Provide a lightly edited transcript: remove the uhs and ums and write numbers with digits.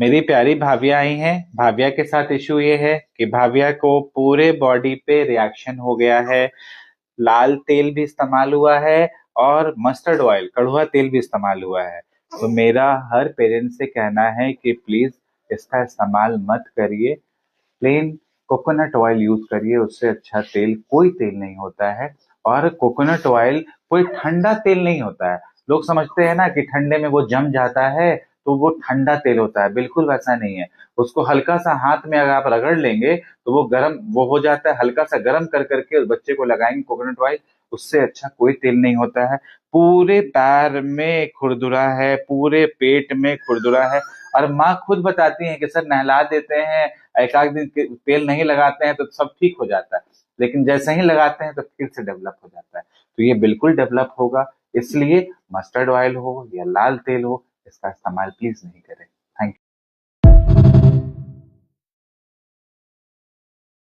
मेरी प्यारी भाभिया आई हैं। भाभिया के साथ इशू ये है कि भाभिया को पूरे बॉडी पे रिएक्शन हो गया है। लाल तेल भी इस्तेमाल हुआ है और मस्टर्ड ऑयल कड़वा तेल भी इस्तेमाल हुआ है। तो मेरा हर पेरेंट्स से कहना है कि प्लीज इसका इस्तेमाल मत करिए। प्लेन कोकोनट ऑयल यूज करिए, उससे अच्छा तेल कोई तेल नहीं होता है। और कोकोनट ऑयल कोई ठंडा तेल नहीं होता है। लोग समझते हैं ना कि ठंडे में वो जम जाता है तो वो ठंडा तेल होता है, बिल्कुल वैसा नहीं है। उसको हल्का सा हाथ में अगर आप रगड़ लेंगे तो वो गर्म वो हो जाता है, हल्का सा गर्म कर करके उस बच्चे को लगाएंगे कोकोनट ऑयल, उससे अच्छा कोई तेल नहीं होता है। पूरे पैर में खुरदुरा है, पूरे पेट में खुरदुरा है। और माँ खुद बताती है कि सर नहला देते हैं, एक आध दिन तेल नहीं लगाते हैं तो सब ठीक हो जाता है, लेकिन जैसे ही लगाते हैं तो फिर से डेवलप हो जाता है। तो ये बिल्कुल डेवलप होगा, इसलिए मस्टर्ड ऑयल हो या लाल तेल हो, इसका इस्तेमाल प्लीज नहीं करें।